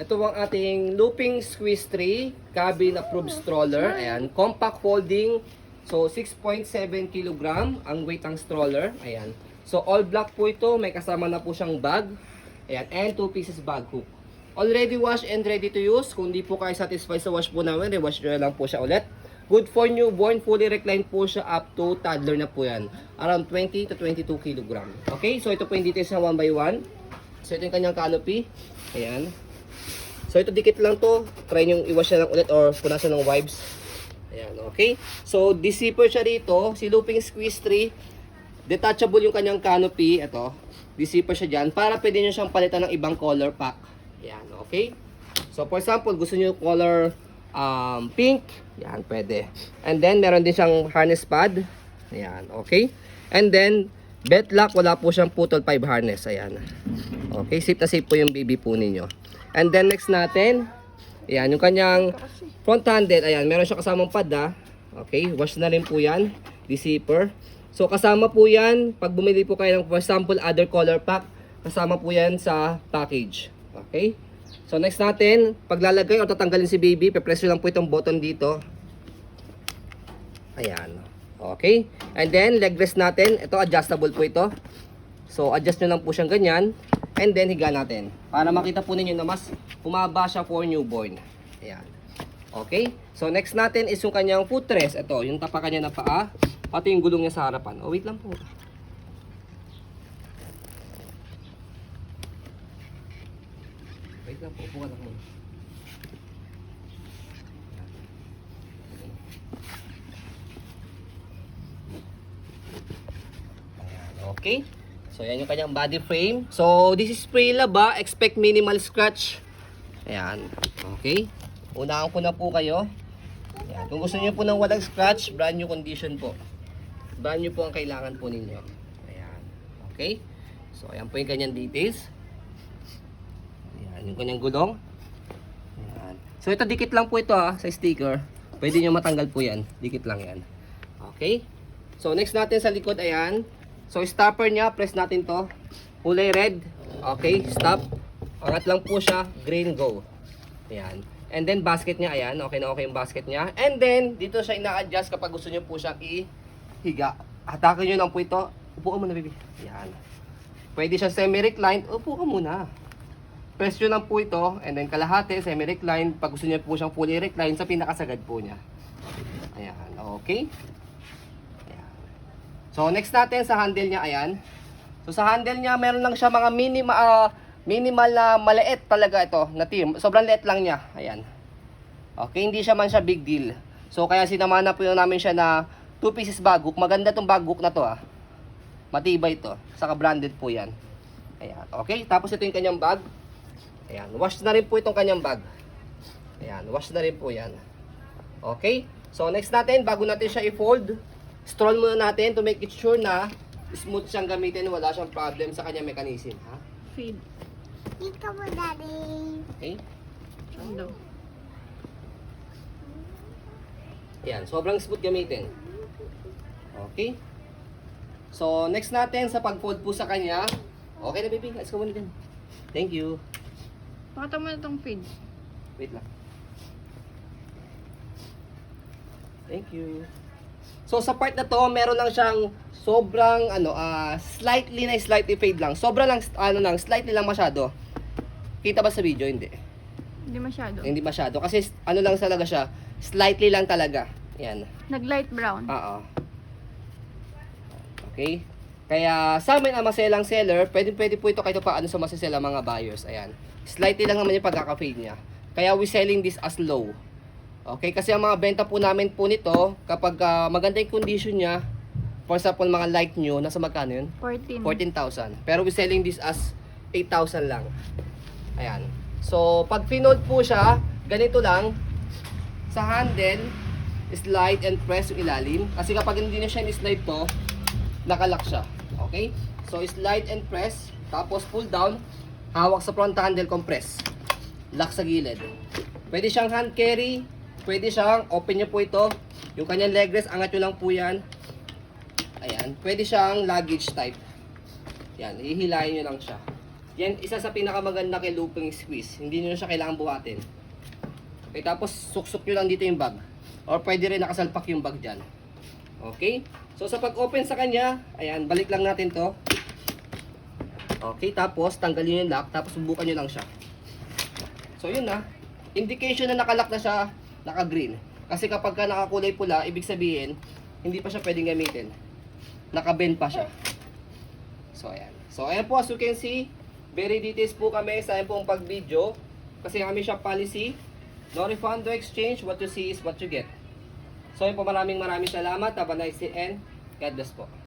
Ito ang ating looping squeeze tray, cabin approved stroller. Ayan, compact folding. So 6.7 kg ang weight ng stroller. Ayan. So all black po ito, may kasama na po siyang bag. Ayan, and 2 pieces bag hook. Already washed and ready to use. Kung di po kayo satisfied sa wash po namin, rewash nyo lang po siya ulit. Good for newborn, fully reclined po siya up to toddler na po yan. Around 20 to 22 kg. Okay, so ito po yung details na 1 by 1. So ito yung kanyang canopy. Ayan. So ito dikit lang to. Try nyo iwash siya lang ulit or punasan ng wipes. Ayan, okay. So this zipper siya dito. Si looping squeeze tray. Detachable yung kanyang canopy. Ito. This zipper siya dyan. Para pwede nyo siyang palitan ng ibang color pack. Ayan, okay. So for example, gusto nyo color pink. Ayan, pwede. And then meron din siyang harness pad. Ayan, okay. And then belt lock. Wala po siyang putol 5 harness. Ayan. Okay, safe na safe po yung baby po ninyo. And then next natin, ayan, yung kanyang front handle, ayan, meron siya kasamang pad okay, wash na rin po yan, the zipper. So kasama po yan, pag bumili po kayo ng for example, other color pack, kasama po yan sa package. Okay, so next natin, paglalagay o tatanggalin si baby, pe-press nyo lang po itong button dito. Ayan, okay. And then leg rest natin, ito adjustable po ito. So adjust nyo lang po siyang ganyan. And then higa natin. Para makita po ninyo na mas humaba siya for newborn. Ayan. Okay. So next natin is yung kanyang footrest. Ito, yung tapakan niya na paa. Pati yung gulong niya sa harapan. Oh, wait lang po. Wait lang po. Upo ka lang muna. Ayan. Okay. So, yan yung kanyang body frame. So, this is Spray-Laba. Expect minimal scratch. Ayan. Okay. Unahan ko na po kayo. Ayan. Kung gusto niyo po ng walang scratch, brand new condition po. Brand new po ang kailangan po ninyo. Ayan. Okay. So, ayan po yung kanyang details. Ayan. Yung kanyang gulong. Ayan. So, ito dikit lang po ito sa sticker. Pwede nyo matanggal po yan. Dikit lang yan. Okay. So, next natin sa likod, ayan. So, stopper niya, press natin to. Kulay red. Okay, stop. Angat lang po siya. Green, go. Ayan. And then, basket niya, ayan. Okay na okay yung basket niya. And then, dito siya ina-adjust kapag gusto niyo po siyang ihiga. Hatakin niyo lang po ito. Upo ka muna, baby. Ayan. Pwede siya semi-reclined. Upo ka muna. Press nyo lang po ito. And then, kalahati, semi-reclined. Pag gusto niyo po siyang fully reclined, sa pinakasagad po niya. Ayan. Okay. So, next natin sa handle niya, ayan. So, sa handle niya, meron lang siya mga minimal na maliit talaga ito na team. Sobrang liit lang niya, ayan. Okay, hindi siya man siya big deal. So, kaya sinamahan na po namin siya na 2 pieces bag hook. Maganda tong bag hook na to, Matibay to. Saka branded po yan. Ayan, okay. Tapos ito yung kanyang bag. Ayan, wash na rin po itong kanyang bag. Ayan, wash na rin po yan. Okay. So, next natin, bago natin siya i-fold, stroll muna natin to make it sure na smooth siyang gamitin, wala siyang problem sa kanyang mechanism, Feed. Ikaw mo, Daddy. Okay? Ano? Yan, sobrang smooth gamitin. Okay? So, next natin sa pag-fold po sa kanya. Okay na, baby. Let's go muna din. Thank you. Pakita mo na itong feed. Wait lang. Thank you. So sa part na to, meron lang siyang sobrang slightly fade lang. Sobrang lang slightly lang masyado. Kita ba sa video? Hindi. Hindi masyado. Hindi masyado kasi lang talaga siya, slightly lang talaga. Yan. Nag-light brown. Oo. Okay? Kaya sa amin ang maselang seller, pwede po ito kahit paano sa masasela mga buyers. Ayan. Slightly lang naman yung pagkaka-fade niya. Kaya we selling this as low. Okay, kasi ang mga benta po namin po nito, kapag maganda yung condition niya, for example, mga light nyo, nasa magkano yun? 14,000. Pero we selling this as 8,000 lang. Ayan. So, pag pinold po siya, ganito lang, sa handle, slide and press yung ilalim. Kasi kapag hindi na siya slide to, nakalock siya. Okay? So, slide and press, tapos pull down, hawak sa front handle, compress. Lock sa gilid. Pwede siyang hand carry, pwede siyang, open nyo po ito. Yung kanyang leg rest, angat nyo lang po yan. Ayan. Pwede siyang luggage type. Yan. Ihilayin nyo lang siya. Yan, isa sa pinakamaganda kay looping squeeze. Hindi nyo siya kailangan buhatin. Okay, tapos suksok nyo lang dito yung bag. Or pwede rin nakasalpak yung bag dyan. Okay? So sa pag-open sa kanya, ayan, balik lang natin to. Okay, tapos tanggalin yung lock, tapos subukan nyo lang siya. So yun na. Indication na nakalock na siya, naka-green. Kasi kapag ka nakakulay pula, ibig sabihin, hindi pa siya pwedeng gamitin. Naka-bend pa siya. So ayan. So ayan po, as you can see, very details po kami sa ayan pong pag-video. Kasi kami shop policy, no refund, no exchange, what you see is what you get. So ayan po, maraming salamat. Have a nice day and God bless po.